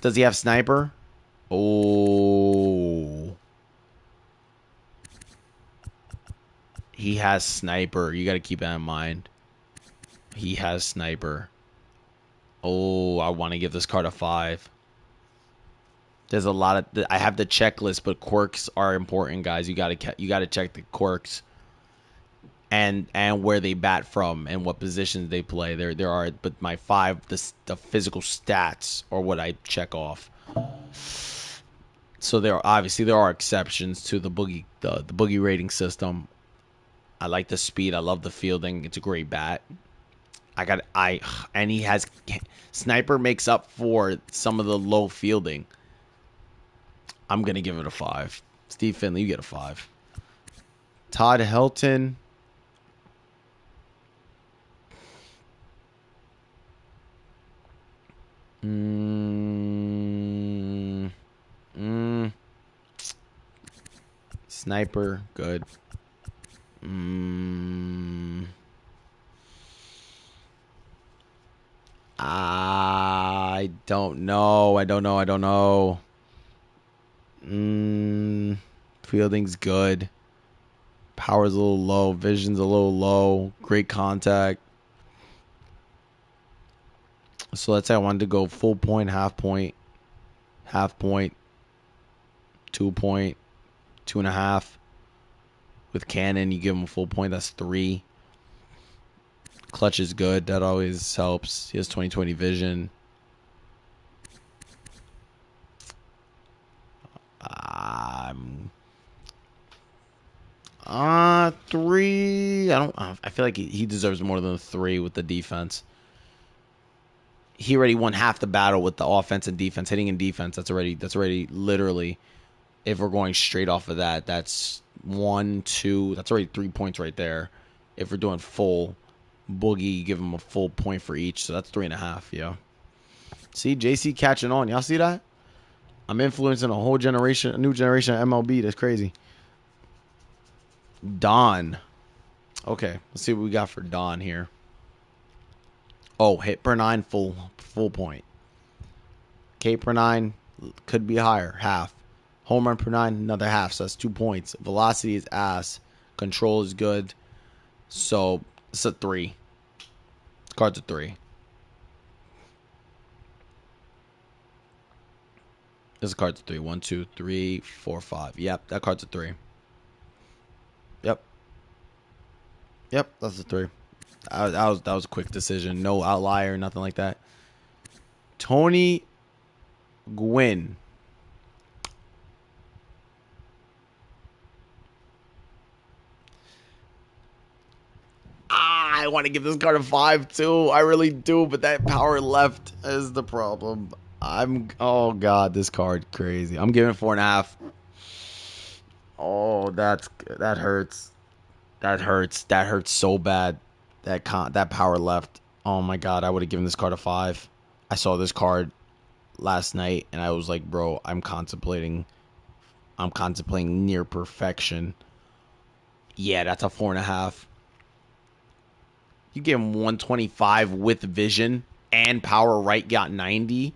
S1: Does he have sniper? Oh. He has sniper. You got to keep that in mind. He has sniper. Oh, I want to give this card a 5. There's a lot of. I have the checklist, but quirks are important, guys. You got to check the quirks, and where they bat from and what positions they play. There are, but my 5, the physical stats are what I check off. So there are exceptions to the boogie rating system. I like the speed. I love the fielding. It's a great bat. And he has sniper makes up for some of the low fielding. I'm gonna give it a 5. Steve Finley, you get a 5. Todd Helton. Sniper, good. I don't know. Fielding's good. Power's a little low. Vision's a little low. Great contact. So let's say I wanted to go full point, half point, 2 point, 2.5. With cannon, you give him a full point. That's 3. Clutch is good. That always helps. He has 20/20 vision. 3. I feel like he deserves more than a 3 with the defense. He already won half the battle with the offense and defense. Hitting and defense. That's already literally. If we're going straight off of that, that's 1, 2. That's already 3 points right there. If we're doing full boogie, give him a full point for each. So that's 3.5. Yeah. See, JC catching on. Y'all see that? I'm influencing a new generation of MLB. That's crazy. Don. Okay, let's see what we got for Don here. Oh, hit per 9, full point. K per 9 could be higher, half. Home run per 9, another half. So that's 2 points. Velocity is ass. Control is good. So it's a 3. Card's a 3. This card's a 3. 1, 2, 3, 4, 5. Yep, that card's a 3. Yep, that's a 3. That was a quick decision. No outlier, nothing like that. Tony Gwynn. I want to give this card a 5 too. I really do, but that power left is the problem. Oh god, this card crazy. I'm giving 4.5. Oh, that hurts. That hurts. That hurts so bad. That power left. Oh my god, I would have given this card a 5. I saw this card last night and I was like, bro, I'm contemplating near perfection. Yeah, that's a 4.5. You give him 125 with vision and power right got 90.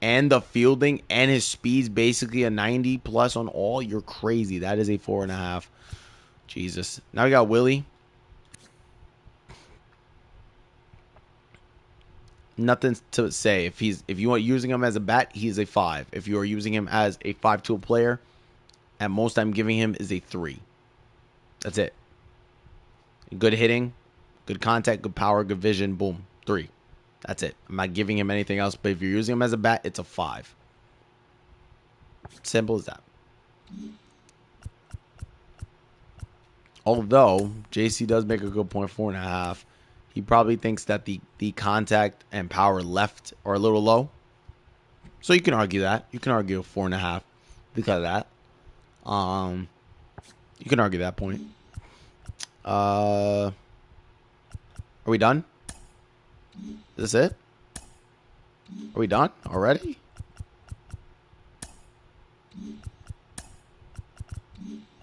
S1: And the fielding and his speed's basically a 90 plus on all. You're crazy. That is a 4.5. Jesus. Now we got Willie. Nothing to say. If you are using him as a bat, he's a 5. If you are using him as a 5-tool player, at most I'm giving him is a 3. That's it. Good hitting, good contact, good power, good vision. Boom. 3. That's it. I'm not giving him anything else. But if you're using him as a bat, it's a 5. Simple as that. Although JC does make a good point, 4.5. He probably thinks that the contact and power left are a little low. So you can argue that. You can argue 4.5 because of that. You can argue that point. Are we done? Is this it? Are we done already?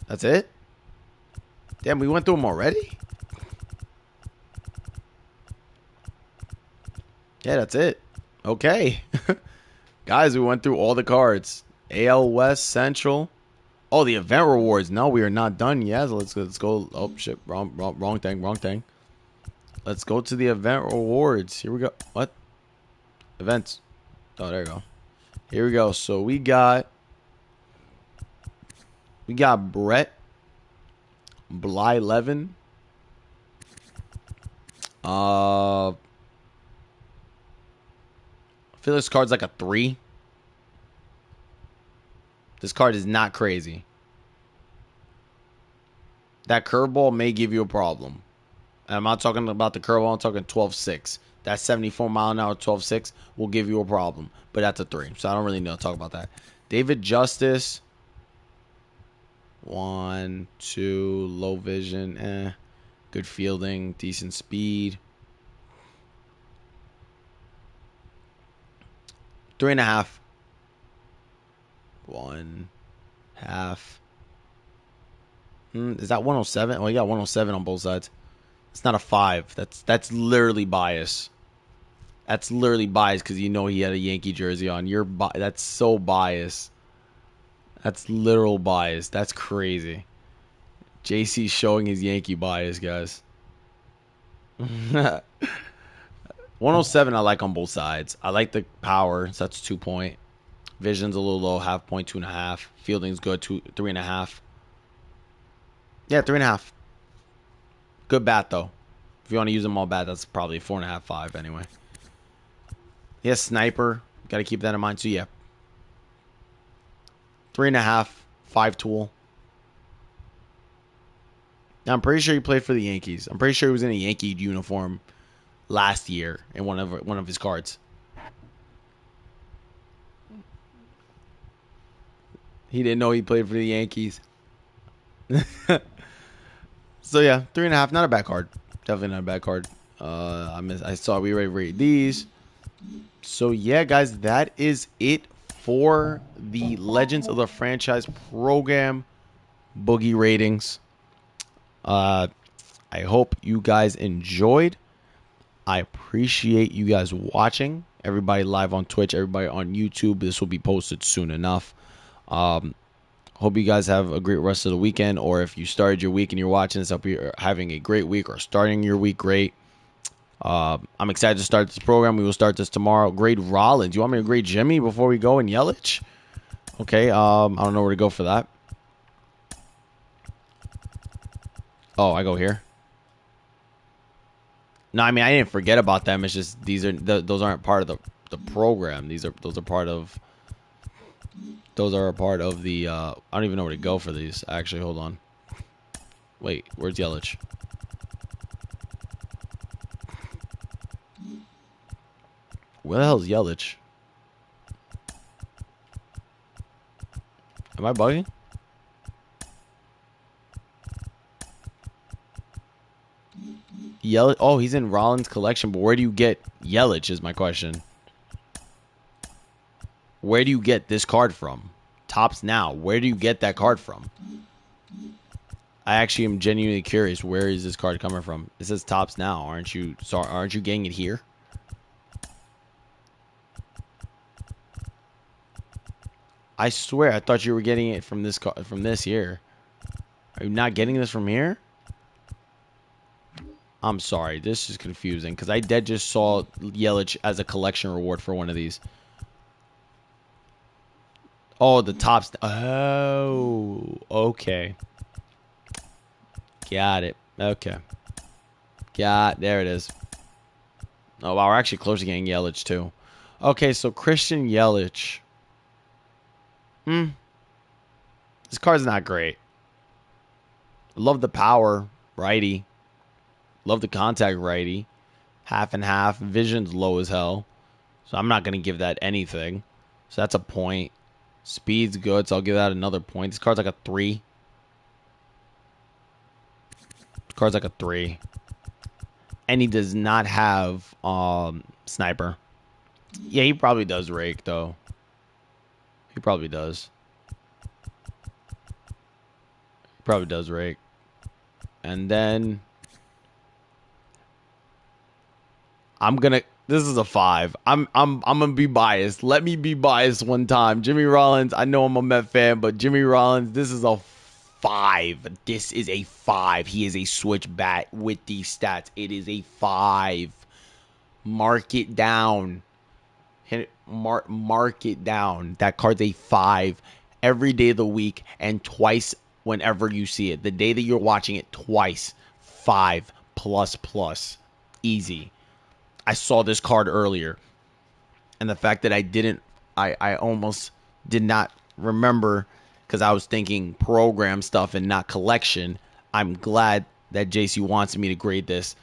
S1: That's it? Damn, we went through them already? Yeah, that's it. Okay. Guys, we went through all the cards. AL West, Central. Oh, the event rewards. No, we are not done yet. So let's go. Oh, shit. Wrong thing. Let's go to the event rewards. Here we go. What? Events. Oh, there you go. Here we go. So we got Brett Bly 11. I feel this card's like a 3. This card is not crazy. That curveball may give you a problem. And I'm not talking about the curveball. I'm talking 12.6. That 74 mile an hour 12.6 will give you a problem. But that's a 3. So I don't really know. Talk about that. David Justice. 1, 2. Low vision. Good fielding. Decent speed. 3.5. 1.5. Is that 107? Oh, you got 107 on both sides. It's not a 5. That's literally bias. That's literally bias because you know he had a Yankee jersey on. That's so biased. That's literal bias. That's crazy. JC's showing his Yankee bias, guys. 107 I like on both sides. I like the power, so that's 2 point. Vision's a little low, 0.5 point, 2.5. Fielding's good, 3.5. Yeah, 3.5. Good bat though. If you want to use them all bat, that's probably 4.5, 5 anyway. Yeah, sniper. Got to keep that in mind. So yeah, 3.5, 5 tool. Now, I'm pretty sure he played for the Yankees. I'm pretty sure he was in a Yankee uniform last year in one of his cards. He didn't know he played for the Yankees. So yeah, 3.5, not a bad card. Definitely not a bad card. I saw we already rated these. So yeah, guys, that is it for the Legends of the Franchise program boogie ratings. I hope you guys enjoyed. I appreciate you guys watching. Everybody live on Twitch, everybody on YouTube. This will be posted soon enough. Hope you guys have a great rest of the weekend, or if you started your week and you're watching this, hope you're having a great week or starting your week great. I'm excited to start this program. We will start this tomorrow. Grade Rollins. You want me to grade Jimmy before we go in Yelich? Okay. I don't know where to go for that. Oh, I go here. No, I mean I didn't forget about them. It's just those aren't part of the program. Those are part of the. I don't even know where to go for these. Actually, hold on. Wait, where's Yelich? Where the hell is Yelich? Am I bugging? Yelich. Oh, he's in Rollins' collection, but where do you get Yelich? Is my question. Where do you get this card from? Tops Now. Where do you get that card from? I actually am genuinely curious. Where is this card coming from? It says Tops Now. Aren't you? Sorry, aren't you getting it here? I swear, I thought you were getting it from this here. Are you not getting this from here? I'm sorry, this is confusing because I dead just saw Yelich as a collection reward for one of these. Oh, the Tops. Oh, okay. Got it. Okay. There it is. Oh, wow, we're actually close to getting Yelich, too. Okay, so Christian Yelich. This card's not great. Love the power, righty. Love the contact, righty. Half and half. Vision's low as hell. So I'm not going to give that anything. So that's a point. Speed's good, so I'll give that another point. This card's like a 3. This card's like a 3. And he does not have sniper. Yeah, he probably does rake, though. He probably does. He probably does rake. And then this is a 5. I'm gonna be biased. Let me be biased one time. Jimmy Rollins, I know I'm a Met fan, but Jimmy Rollins, this is a 5. This is a 5. He is a switch bat with these stats. It is a 5. Mark it down. Mark it down. That card's a 5 every day of the week and twice whenever you see it. The day that you're watching it, twice. 5 plus. Easy. I saw this card earlier. And the fact that I almost did not remember because I was thinking program stuff and not collection. I'm glad that JC wants me to grade this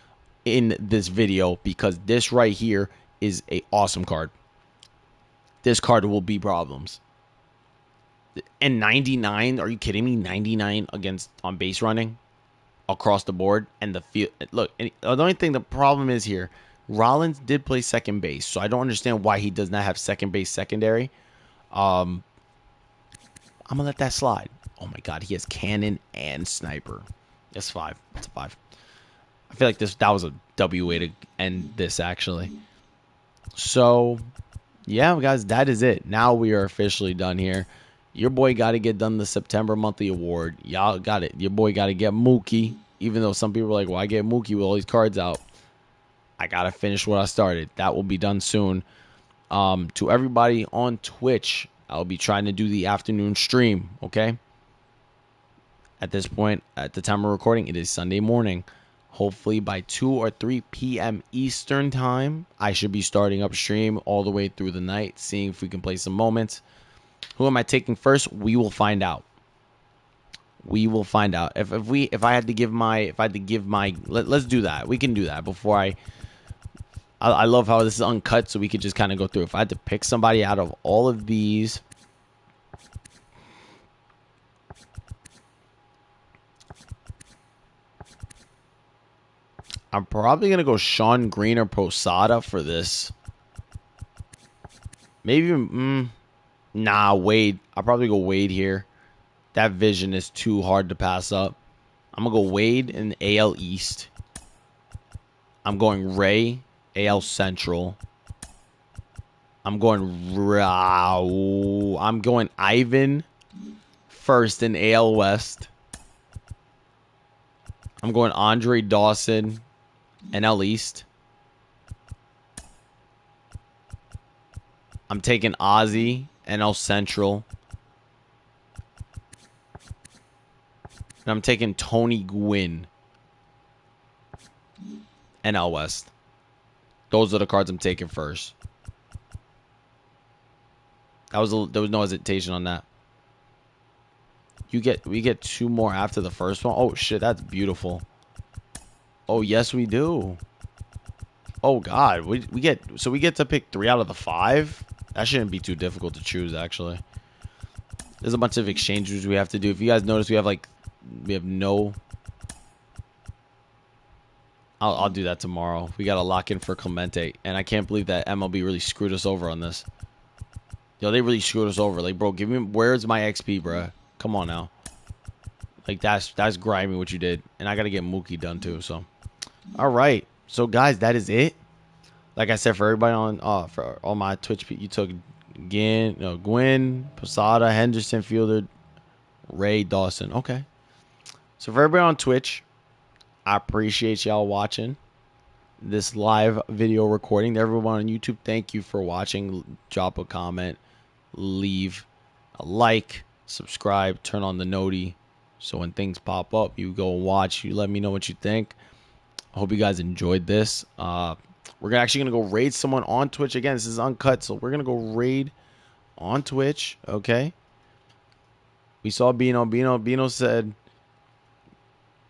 S1: in this video because this right here is a awesome card. This card will be problems. And 99, are you kidding me? 99 against on base running across the board. And the field. Look, the only thing, the problem is here, Rollins did play second base, so I don't understand why he does not have second base secondary. I'm going to let that slide. Oh my God, he has cannon and sniper. That's 5. That's a 5. I feel like that was a W way to end this, actually. So, yeah, guys, that is it. Now we are officially done here. Your boy got to get done the September monthly award. Y'all got it. Your boy got to get Mookie, even though some people are like, well, I get Mookie with all these cards out. I got to finish what I started. That will be done soon. To everybody on Twitch, I'll be trying to do the afternoon stream, okay? At this point, at the time of recording, it is Sunday morning. Hopefully by 2 or 3 p.m. Eastern time, I should be starting up stream all the way through the night, seeing if we can play some moments. Who am I taking first? We will find out. We will find out. If I had to give my let's do that. We can do that before I love how this is uncut, so we could just kind of go through. If I had to pick somebody out of all of these, I'm probably going to go Sean Green or Posada for this. Maybe even, Wade. I'll probably go Wade here. That vision is too hard to pass up. I'm going to go Wade in the AL East. I'm going Ray, AL Central. I'm going Ivan first in AL West. I'm going Andre Dawson, NL East. I'm taking Ozzy, NL Central. And I'm taking Tony Gwynn, NL West. Those are the cards I'm taking first. There was no hesitation on that. We get 2 more after the first one. Oh shit, that's beautiful. Oh yes, we do. Oh god, we get to pick 3 out of the 5. That shouldn't be too difficult to choose actually. There's a bunch of exchanges we have to do. If you guys notice, we have no. I'll do that tomorrow. We gotta lock in for Clemente, and I can't believe that MLB really screwed us over on this. Yo, they really screwed us over. Like, bro, where's my XP, bro? Come on now. Like, that's grimy what you did, and I gotta get Mookie done too. So, all right. So, guys, that is it. Like I said, for everybody on for all my Twitch, you took Gwynn, Posada, Henderson, Fielder, Ray, Dawson. Okay. So for everybody on Twitch, I appreciate y'all watching this live video recording. To everyone on YouTube, thank you for watching. Drop a comment, leave a like, subscribe, turn on the noti, so when things pop up, you go and watch. You let me know what you think. I hope you guys enjoyed this. We're actually gonna go raid someone on Twitch again. This is uncut, so we're gonna go raid on Twitch. Okay. We saw Bino. Bino said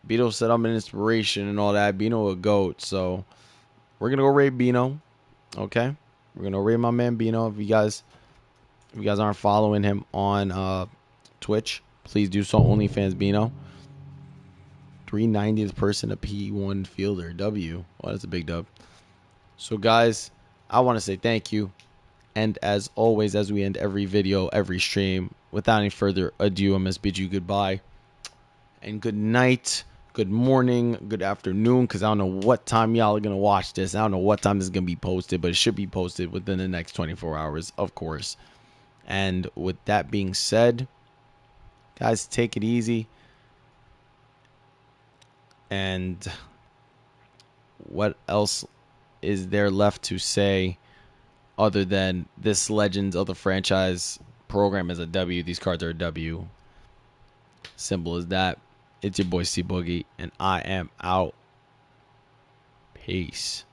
S1: I'm an inspiration and all that. Bino a goat, so we're gonna go raid Bino. Okay, we're gonna raid my man Bino. If you guys aren't following him on Twitch, please do so. OnlyFans Bino. 390th person, a P1 fielder. W. Oh, that's a big dub. So guys, I want to say thank you. And as always, as we end every video, every stream, without any further ado, I must bid you goodbye. And good night, good morning, good afternoon, because I don't know what time y'all are going to watch this. I don't know what time this is going to be posted, but it should be posted within the next 24 hours, of course. And with that being said, guys, take it easy. And what else is there left to say other than this Legends of the Franchise program is a W? These cards are a W. Simple as that. It's your boy C Boogie, and I am out. Peace.